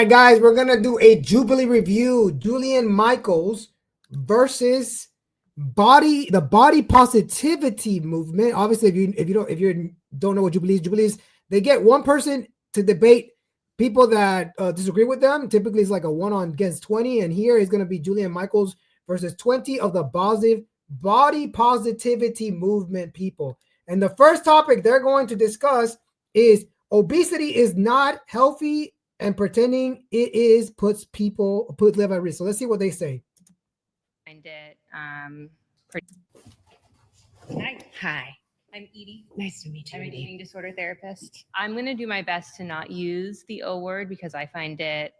right, guys, we're gonna do a Jubilee review. Jillian Michaels versus the body positivity movement. Obviously, if you don't know what Jubilee is, they get one person to debate people that disagree with them. Typically, it's like a 1 against 20, and here is gonna be Jillian Michaels versus 20 of the body positivity movement people. And the first topic they're going to discuss is obesity is not healthy, and pretending it is puts live at risk. So let's see what they say. Find it Hi. I'm Edie. Nice to meet you. I'm an Edie. eating disorder therapist. I'm going to do my best to not use the O word because I find it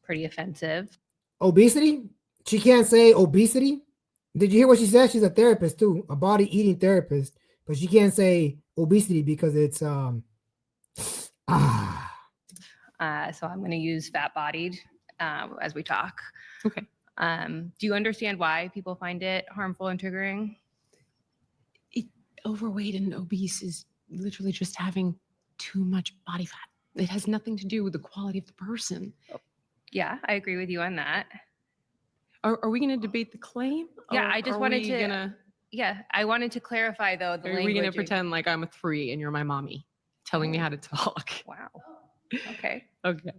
pretty offensive. Obesity? She can't say obesity. Did you hear what she said? She's a therapist too, a body eating therapist, but she can't say obesity because it's So I'm going to use fat-bodied as we talk. Okay. Do you understand why people find it harmful and triggering? Overweight and obese is literally just having too much body fat. It has nothing to do with the quality of the person. Yeah, I agree with you on that. Are we going to debate the claim? Yeah, Or I just are wanted we to. Gonna, Yeah, I wanted to clarify though the are language. we going to pretend like I'm a 3 and you're my mommy, telling me how to talk? Wow. Okay. Okay.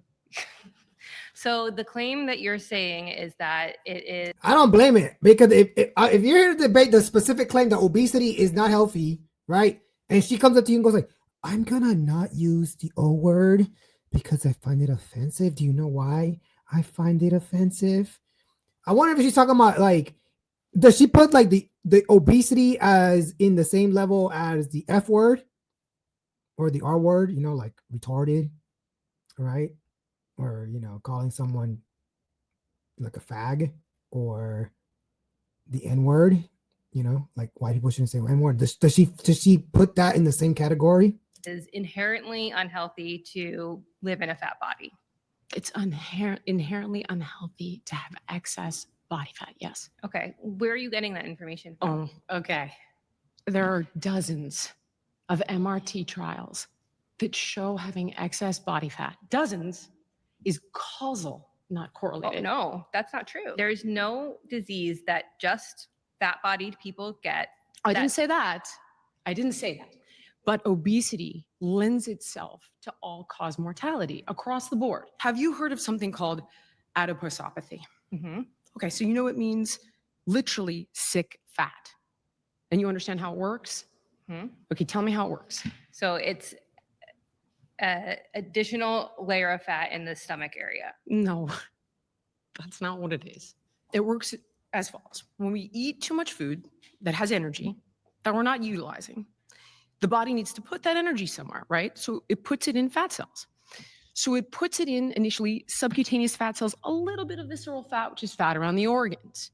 So the claim that you're saying is that it is. I don't blame it, because if you're here to debate the specific claim that obesity is not healthy, right? And she comes up to you and goes like, I'm gonna not use the O word because I find it offensive. Do you know why I find it offensive? I wonder if she's talking about like, does she put like the obesity as in the same level as the F word or the R word, like retarded, right? Or, calling someone like a fag, or the N word, like white people shouldn't say N word. Does she put that in the same category? Is inherently unhealthy to live in a fat body. It's inherently unhealthy to have excess body fat. Yes. Okay. Where are you getting that information from? Oh, okay. There are dozens of MRT trials that show having excess body fat. Dozens is causal, not correlated. Oh, no, that's not true. There's no disease that just fat-bodied people get. I didn't say that. But obesity lends itself to all-cause mortality across the board. Have you heard of something called adiposopathy? Mm-hmm. Okay, so you know it means literally sick fat. And you understand how it works? Mm-hmm. Okay, tell me how it works. So it's an additional layer of fat in the stomach area. No, that's not what it is. It works as follows. When we eat too much food that has energy that we're not utilizing, the body needs to put that energy somewhere, right? So it puts it in fat cells. So it puts it in initially subcutaneous fat cells, a little bit of visceral fat, which is fat around the organs.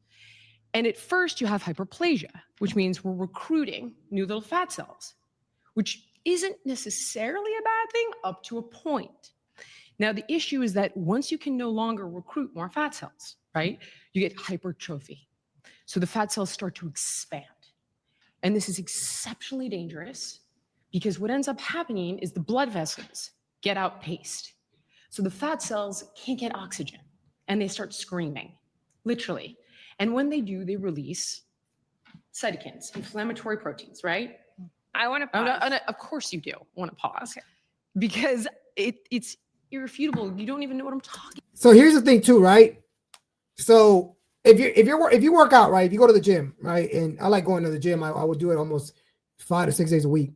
And at first you have hyperplasia, which means we're recruiting new little fat cells, which isn't necessarily a bad thing up to a point. Now, the issue is that once you can no longer recruit more fat cells, right, you get hypertrophy. So the fat cells start to expand. And this is exceptionally dangerous because what ends up happening is the blood vessels get outpaced. So the fat cells can't get oxygen and they start screaming, literally. And when they do, they release cytokines, inflammatory proteins, right? I want to pause. Of course you do want to pause. Okay. Because it's irrefutable. You don't even know what I'm talking about. So here's the thing too, right? So if you work out, right, if you go to the gym, right, and I like going to the gym, I would do it almost 5 to 6 days a week.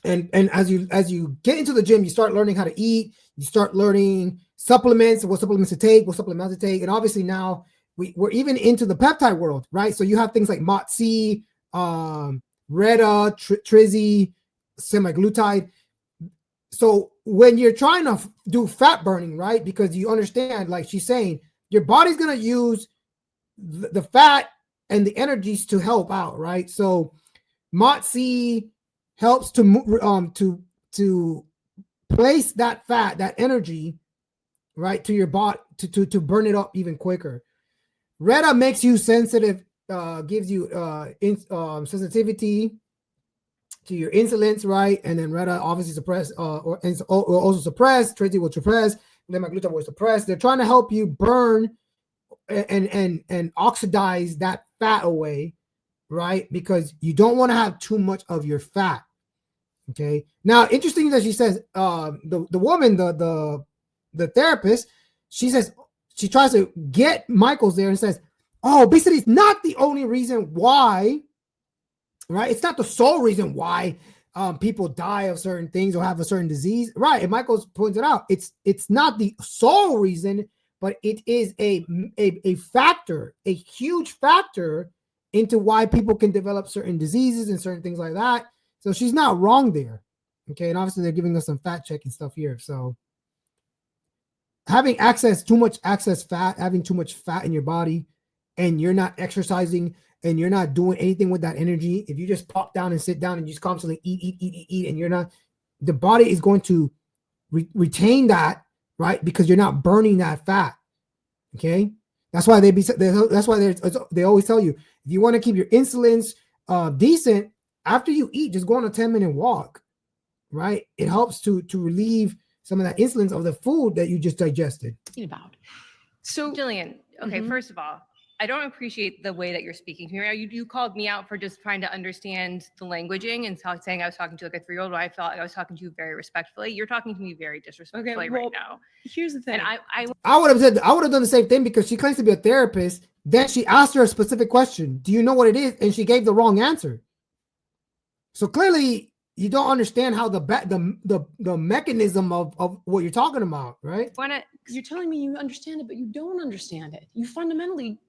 And as you get into the gym, you start learning how to eat, you start learning supplements, what supplements to take, what supplements to take. And obviously now we're even into the peptide world, right? So you have things like MOTS-c, Reta, Trizzy, semaglutide. So when you're trying to do fat burning, right, because you understand, like she's saying, your body's going to use the fat and the energies to help out, right? So MOTS-c helps to place that fat, that energy, right, to your body to burn it up even quicker. Reta makes you sensitive, gives you sensitivity to your insulins, right? And then Reta obviously suppress, or also suppress. Trizzy will suppress. Then my glutathione will suppress. They're trying to help you burn and oxidize that fat away, right? Because you don't want to have too much of your fat. Okay. Now, interesting that she says, the woman, the therapist, she says, she tries to get Michaels there and says, oh, obesity is not the only reason why, right? It's not the sole reason why people die of certain things or have a certain disease, right? And Michaels points it out. It's not the sole reason, but it is a factor, a huge factor into why people can develop certain diseases and certain things like that. So she's not wrong there. Okay. And obviously they're giving us some fact checking stuff here. So having too much excess fat, having too much fat in your body, and you're not exercising and you're not doing anything with that energy, if you just pop down and sit down and just constantly eat, and you're not, the body is going to retain that, right? Because you're not burning that fat. Okay. That's why they always tell you, if you want to keep your insulins decent, after you eat, just go on a 10-minute walk, right? It helps to relieve some of that insulin of the food that you just digested. About. So Jillian, okay, first of all, I don't appreciate the way that you're speaking to me. You called me out for just trying to understand the languaging and saying I was talking to like a 3-year-old. I felt like I was talking to you very respectfully. You're talking to me very disrespectfully right now. Here's the thing. And I would have done the same thing, because she claims to be a therapist. Then she asked her a specific question. Do you know what it is? And she gave the wrong answer. So clearly you don't understand how the mechanism of what you're talking about, right? You're telling me you understand it, but you don't understand it. You fundamentally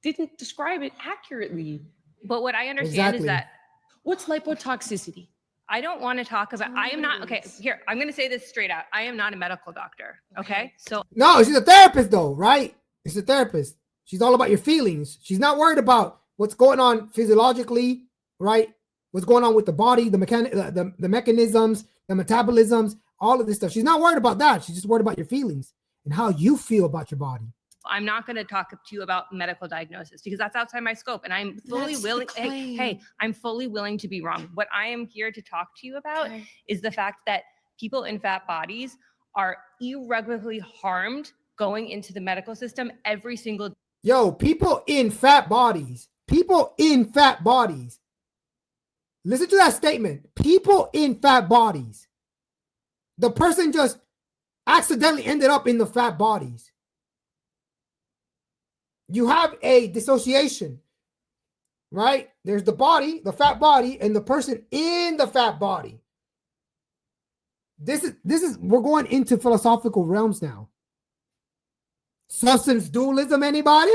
didn't describe it accurately. But what I understand is that what's lipotoxicity? I don't want to talk about, I am not, okay, here, I'm going to say this straight out. I am not a medical doctor. Okay. So no, she's a therapist though, right? She's a therapist. She's all about your feelings. She's not worried about what's going on physiologically, right? What's going on with the body, the mechanisms, the metabolisms, all of this stuff. She's not worried about that. She's just worried about your feelings and how you feel about your body. I'm not going to talk to you about medical diagnosis because that's outside my scope, and I'm fully willing. Hey, I'm fully willing to be wrong. What I am here to talk to you about is the fact that people in fat bodies are irreparably harmed going into the medical system every single day. Yo, people in fat bodies. Listen to that statement. People in fat bodies. The person just accidentally ended up in the fat bodies. You have a dissociation, right? There's the body, the fat body, and the person in the fat body. This is we're going into philosophical realms now. Substance dualism, anybody?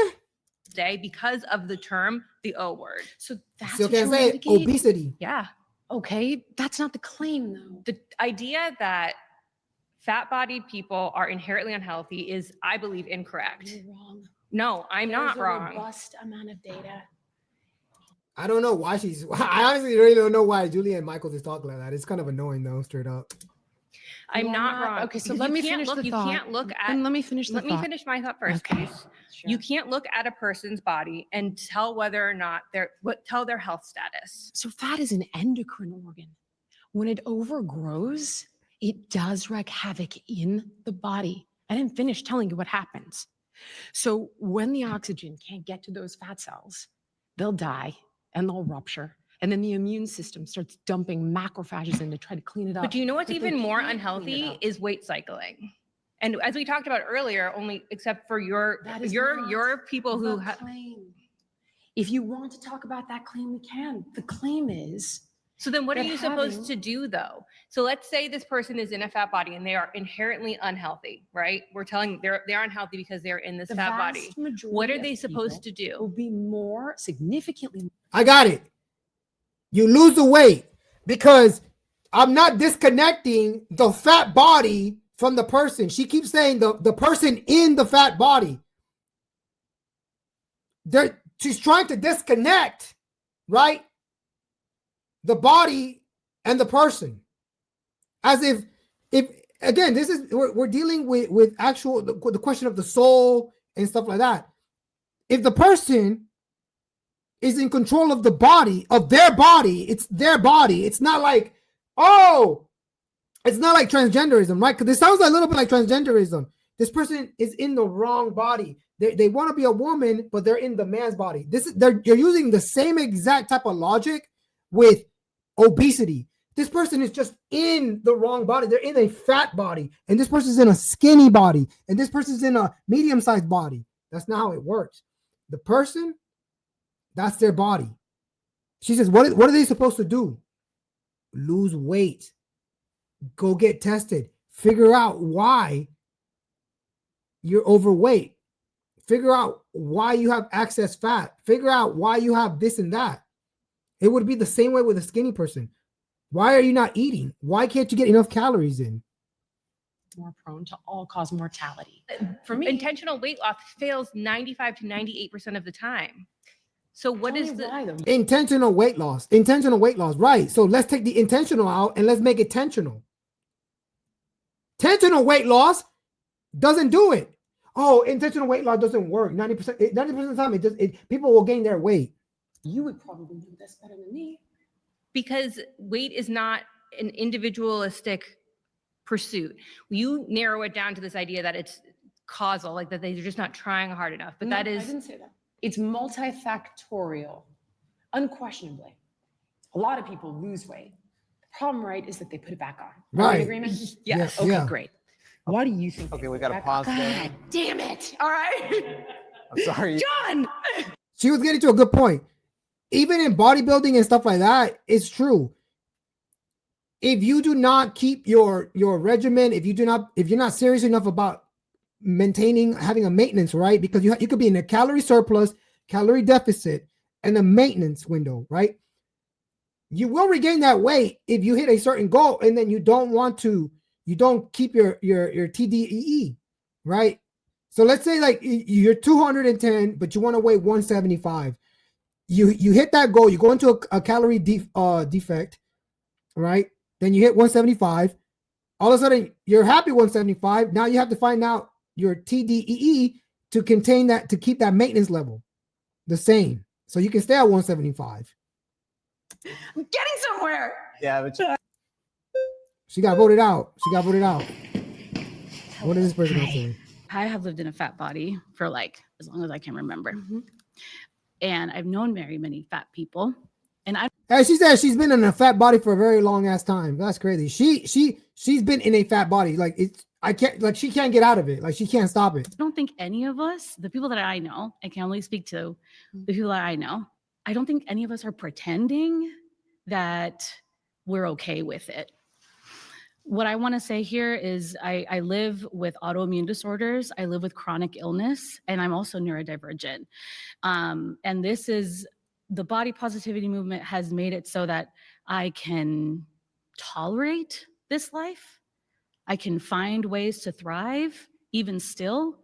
Day because of the term, the O word. So that's Still can't say it. Obesity. Yeah. Okay, that's not the claim though. The idea that fat-bodied people are inherently unhealthy is, I believe, incorrect. You're wrong. No, I'm not wrong. There's a robust amount of data. I don't know why I honestly really don't know why Jillian Michaels is talking like that. It's kind of annoying though, straight up. I'm not wrong. Okay, so let me finish the thought. You can't look at. And let me finish the thought. Let me finish my thought first, Okay. please. Sure. You can't look at a person's body and tell whether or not tell their health status. So fat is an endocrine organ. When it overgrows, it does wreak havoc in the body. I didn't finish telling you what happens. So when the oxygen can't get to those fat cells, they'll die and they'll rupture. And then the immune system starts dumping macrophages in to try to clean it up. But do you know what's even more unhealthy is weight cycling. And as we talked about earlier, only except for your people who claim. If you want to talk about that claim, we can. The claim is. So then what are you supposed to do though? So let's say this person is in a fat body and they are inherently unhealthy, right? We're telling they're unhealthy because they're in this fat body. What are they supposed to do? Will be more significantly. I got it. You lose the weight because I'm not disconnecting the fat body from the person. She keeps saying the person in the fat body. She's trying to disconnect, right? The body and the person. As if again, this is we're dealing with actual the question of the soul and stuff like that. If the person is in control of the body, of their body, it's their body. It's not like, it's not like transgenderism, right? Because it sounds a little bit like transgenderism. This person is in the wrong body. They want to be a woman, but they're in the man's body. You're using the same exact type of logic with obesity. This person is just in the wrong body. They're in a fat body, and this person's in a skinny body, and this person's in a medium-sized body. That's not how it works. The person, that's their body. She says, what are they supposed to do? Lose weight. Go get tested. Figure out why you're overweight. Figure out why you have excess fat. Figure out why you have this and that. It would be the same way with a skinny person. Why are you not eating? Why can't you get enough calories in? More prone to all-cause mortality. For me, Intentional weight loss fails 95 to 98% of the time. So what is the intentional weight loss? Intentional weight loss, right? So let's take the intentional out and let's make it tensional. Tensional weight loss doesn't do it. Oh, intentional weight loss doesn't work. 90% of the time, people will gain their weight. You would probably know this better than me. Because weight is not an individualistic pursuit. You narrow it down to this idea that it's causal, like that they're just not trying hard enough. But No, that is, I didn't say that. It's multifactorial, unquestionably. A lot of people lose weight. The problem, right, is that they put it back on. Are we in agreement? Yes. Okay, great. Why do you think? Okay, we got to pause there. God damn it. All right. I'm sorry. John. She was getting to a good point. Even in bodybuilding and stuff like that, it's true. If you do not keep your regimen, if you're not serious enough about maintaining, having a maintenance, right? Because you could be in a calorie surplus, calorie deficit, and a maintenance window, right? You will regain that weight if you hit a certain goal, and then you don't keep your TDEE, right? So let's say like you're 210, but you want to weigh 175. You hit that goal, you go into a calorie defect, right? Then you hit 175. All of a sudden, you're happy 175. Now you have to find out your TDEE to contain that, to keep that maintenance level the same. So you can stay at 175. I'm getting somewhere. Yeah, but She got voted out. What is this person going to say? I have lived in a fat body for like as long as I can remember. And I've known very many fat people. And Hey, she said she's been in a fat body for a very long ass time. That's crazy. She's been in a fat body. Like she can't get out of it. Like she can't stop it. I don't think any of us, the people that I know, I can only speak to the people that I know. I don't think any of us are pretending that we're okay with it. What I want to say here is I live with autoimmune disorders. I live with chronic illness, and I'm also neurodivergent. And this is, the body positivity movement has made it so that I can tolerate this life. I can find ways to thrive even still.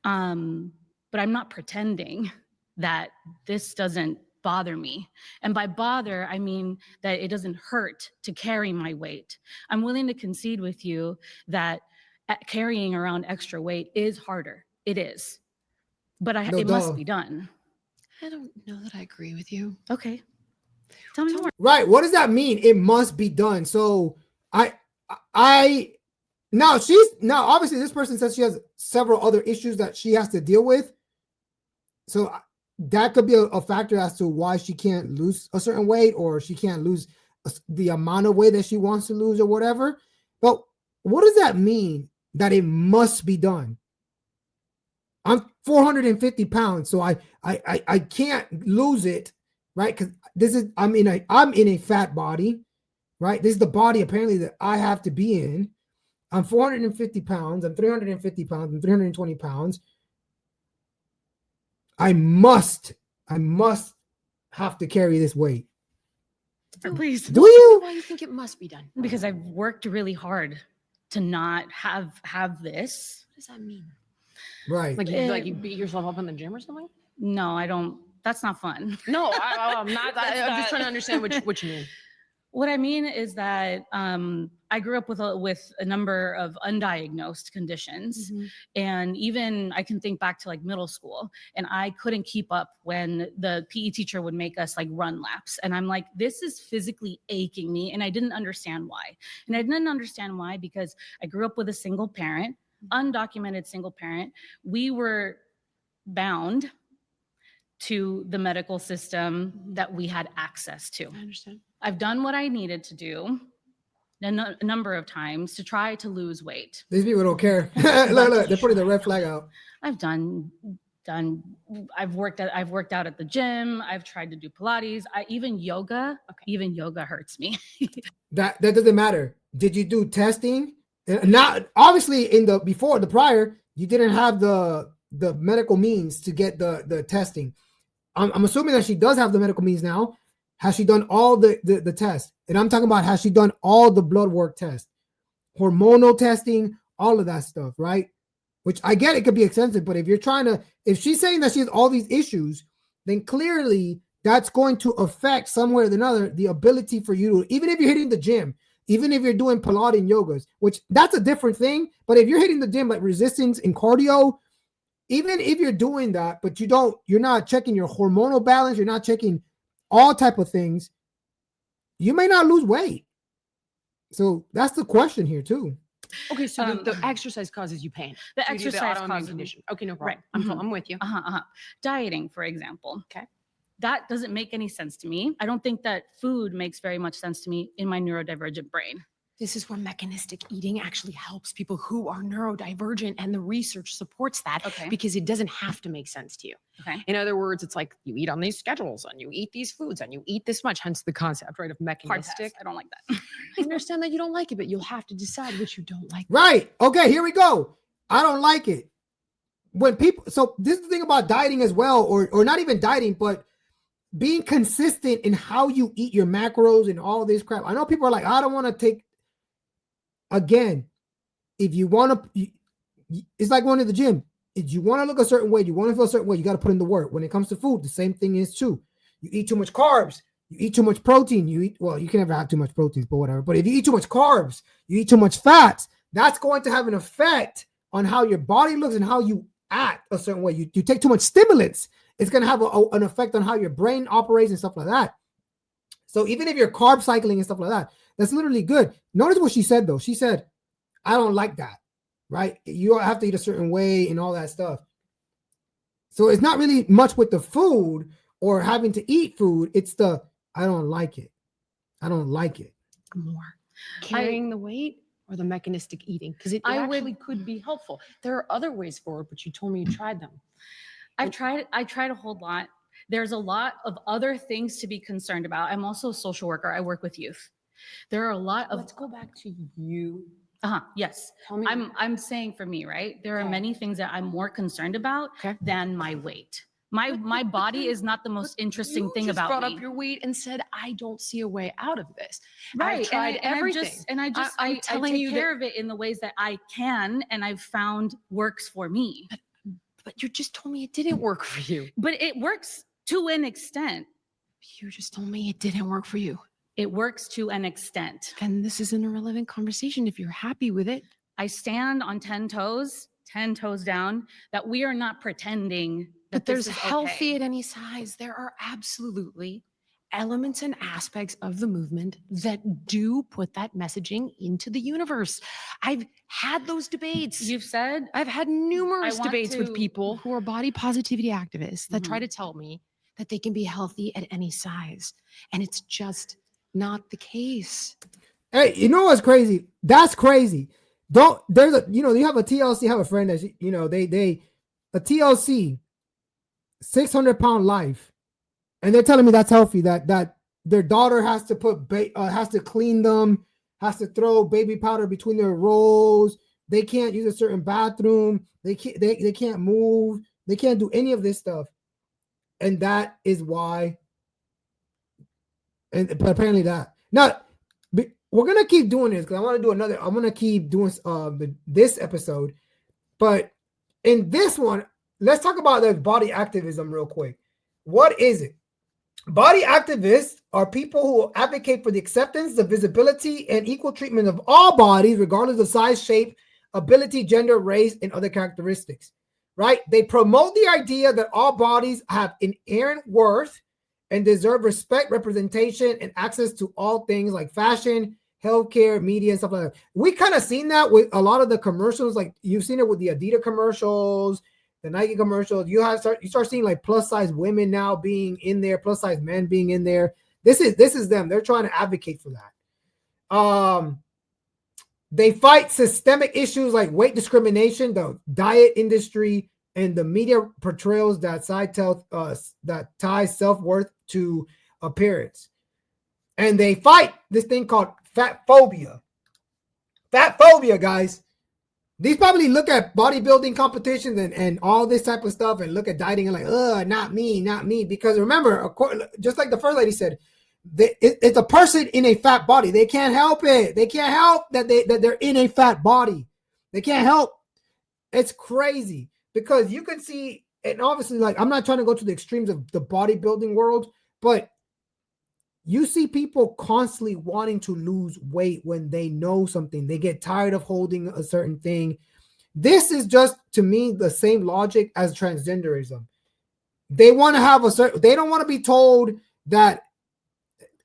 But I'm not pretending that this doesn't bother me. And by bother, I mean that it doesn't hurt to carry my weight. I'm willing to concede with you that carrying around extra weight is harder. It is. But it must be done. I don't know that I agree with you. Okay. Tell me more. Right. What does that mean? It must be done. So now obviously this person says she has several other issues that she has to deal with. So that could be a factor as to why she can't lose a certain weight, or she can't lose the amount of weight that she wants to lose or whatever. But what does that mean that it must be done? I'm 450 pounds, so I can't lose it, right? Because I'm in a fat body, right? This is the body apparently that I have to be in. I'm 450 pounds. I'm 350 pounds. I'm 320 pounds. I must have to carry this weight. Please. Do you? Why do you think it must be done? Because I've worked really hard to not have this. What does that mean? Right. Like you beat yourself up in the gym or something? No, I don't. That's not fun. No, I'm not. I'm just trying to understand what you mean. What I mean is that I grew up with a number of undiagnosed conditions, and even I can think back to like middle school, and I couldn't keep up when the PE teacher would make us like run laps, and I'm like, this is physically aching me, and I didn't understand why. And I didn't understand why because I grew up with a single parent. undocumented single parent. We were bound to the medical system that we had access to. I understand. I've done what I needed to do a number of times to try to lose weight. These people don't care. Look, they're putting the red flag out. I've worked out at the gym. I've tried to do Pilates. Even yoga hurts me. That doesn't matter. Did you do testing? Not obviously in the prior, you didn't have the medical means to get the testing. I'm assuming that she does have the medical means now. Has she done all the tests? And I'm talking about, has she done all the blood work tests, hormonal testing, all of that stuff, right? Which I get, it could be expensive, but if she's saying that she has all these issues, then clearly that's going to affect some way or another the ability for you to, even if you're hitting the gym, even if you're doing Pilates and yogas, which that's a different thing. But if you're hitting the gym like resistance and cardio, even if you're doing that, but you're not checking your hormonal balance, you're not checking all type of things, you may not lose weight. So that's the question here too. Okay, so the exercise causes you pain. The So you do exercise autoimmune causes condition. Okay, no Right. problem. I'm with you. Dieting, for example. Okay. That doesn't make any sense to me. I don't think that food makes very much sense to me in my neurodivergent brain. This is where mechanistic eating actually helps people who are neurodivergent, and the research supports that because it doesn't have to make sense to you. Okay. In other words, it's like you eat on these schedules and you eat these foods and you eat this much, hence the concept, right, of Hard mechanistic. pass. I don't like that. I understand that you don't like it, but you'll have to decide what you don't like. Right. Okay, here we go. I don't like it. So this is the thing about dieting as well, or not even dieting, but being consistent in how you eat your macros and all this crap. I know people are like, I don't want to take. Again, if you want to, it's like going to the gym. If you want to look a certain way, you want to feel a certain way, you got to put in the work. When it comes to food, the same thing is true. You eat too much carbs, you eat too much protein, you can never have too much proteins, but whatever. But if you eat too much carbs, you eat too much fats, that's going to have an effect on how your body looks and how you act a certain way. You take too much stimulants, it's going to have an effect on how your brain operates and stuff like that. So even if you're carb cycling and stuff like that, that's literally good. Notice what she said, though. She said, I don't like that, right? You have to eat a certain way and all that stuff. So it's not really much with the food or having to eat food. It's the, I don't like it. I don't like it. More carrying the weight or the mechanistic eating? Because it actually could be helpful. There are other ways forward, but you told me you tried them. I tried a whole lot. There's a lot of other things to be concerned about. I'm also a social worker. I work with youth. There are a lot of. Let's go back to you. Yes. Tell me. I'm saying for me, right? There are many things that I'm more concerned about than my weight. My body is not the most interesting thing about me. You just brought up your weight and said, I don't see a way out of this. Right. I've tried everything. I take care of it in the ways that I can, and I've found works for me. But you just told me it didn't work for you. But it works to an extent. You just told me it didn't work for you. It works to an extent. And this is an irrelevant conversation if you're happy with it. I stand on 10 toes down, that we are not pretending that but there's this is healthy okay. at any size. There are absolutely elements and aspects of the movement that do put that messaging into the universe. I've had those debates. You've said? I've had numerous debates with to- people who are body positivity activists that try to tell me that they can be healthy at any size. And it's just not the case. Hey, you know what's crazy? That's crazy. You have a TLC, have a friend that, a TLC, 600-pound life. And they're telling me that's healthy, that their daughter has to has to clean them, has to throw baby powder between their rolls. They can't use a certain bathroom. They can't move. They can't do any of this stuff. And that is why. But apparently that. Now, we're going to keep doing this because I want to do another. I'm going to keep doing this episode. But in this one, let's talk about the body activism real quick. What is it? Body activists are people who advocate for the acceptance, the visibility, and equal treatment of all bodies, regardless of size, shape, ability, gender, race, and other characteristics, right? They promote the idea that all bodies have inherent worth and deserve respect, representation, and access to all things like fashion, healthcare, media, and stuff like that. We kind of seen that with a lot of the commercials. Like you've seen it with the Adidas commercials, the Nike commercials. You start seeing like plus size women now being in there, plus size men being in there. This is them. They're trying to advocate for that. They fight systemic issues like weight discrimination, the diet industry, and the media portrayals that tie self-worth to appearance. And they fight this thing called fat phobia. Fat phobia, guys. These probably look at bodybuilding competitions and all this type of stuff and look at dieting and like, not me, not me. Because remember, just like the first lady said, it's a person in a fat body. They can't help it. They can't help that they're in a fat body. They can't help. It's crazy because you can see, and obviously, like, I'm not trying to go to the extremes of the bodybuilding world, but you see people constantly wanting to lose weight when they know something. They get tired of holding a certain thing. This is just, to me, the same logic as transgenderism. They want to have they don't want to be told that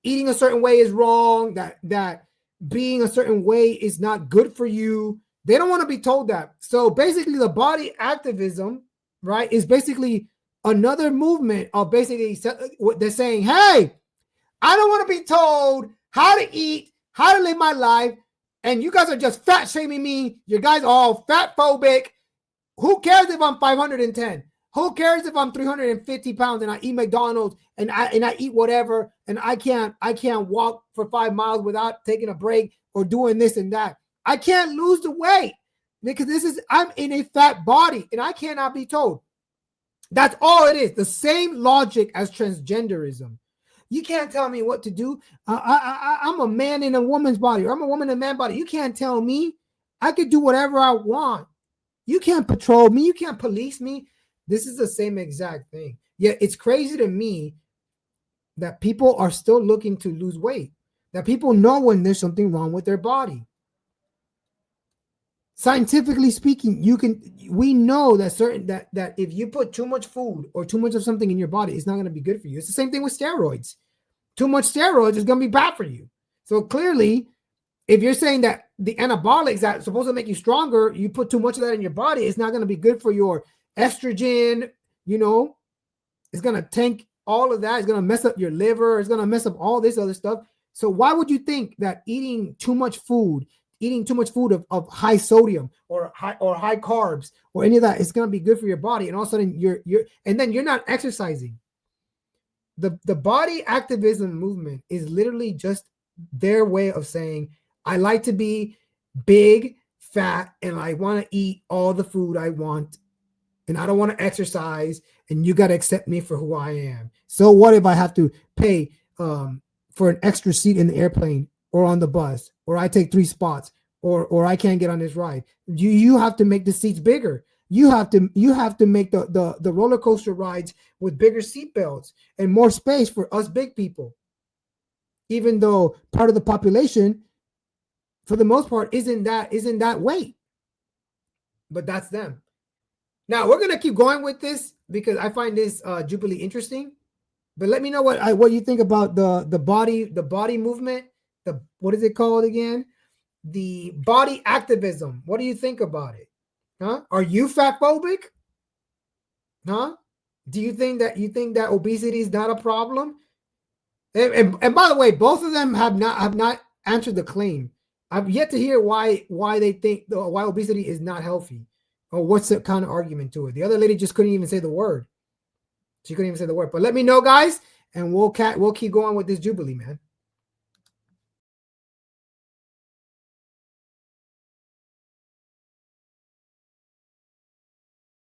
eating a certain way is wrong, that being a certain way is not good for you. They don't want to be told that. So basically the body activism, right, is basically another movement of basically what they're saying, hey, I don't want to be told how to eat, how to live my life, and you guys are just fat shaming me. You guys are all fat phobic. Who cares if I'm 510? Who cares if I'm 350 pounds and I eat McDonald's and I eat whatever and I can't walk for 5 miles without taking a break or doing this and that. I can't lose the weight because I'm in a fat body and I cannot be told. That's all it is. The same logic as transgenderism. You can't tell me what to do. I'm a man in a woman's body, or I'm a woman in a man's body. You can't tell me. I could do whatever I want. You can't patrol me. You can't police me. This is the same exact thing. Yet it's crazy to me that people are still looking to lose weight, that people know when there's something wrong with their body. Scientifically speaking, we know that that if you put too much food or too much of something in your body, it's not going to be good for you. It's the same thing with steroids. Too much steroids is going to be bad for you. So clearly, if you're saying that the anabolics that are supposed to make you stronger, you put too much of that in your body, it's not going to be good for your estrogen. It's going to tank all of that. It's going to mess up your liver. It's going to mess up all this other stuff. So why would you think that eating too much food of high sodium or high carbs or any of that is going to be good for your body? And all of a sudden you're not exercising. The body activism movement is literally just their way of saying, I like to be big, fat, and I want to eat all the food I want. And I don't want to exercise, and you got to accept me for who I am. So what if I have to pay for an extra seat in the airplane or on the bus, or I take 3 spots, or I can't get on this ride? You have to make the seats bigger. You have to make the roller coaster rides with bigger seat belts and more space for us big people. Even though part of the population, for the most part, isn't that weight. But that's them. Now we're gonna keep going with this because I find this Jubilee interesting. But let me know what you think about the body movement. What is it called again? The body activism. What do you think about it? Huh? Are you fat phobic? Huh? Do you think that obesity is not a problem? And by the way, both of them have not answered the claim. I've yet to hear why they think why obesity is not healthy, or what's the kind of argument to it. The other lady just couldn't even say the word. She couldn't even say the word. But let me know, guys, and we'll keep going with this Jubilee, man.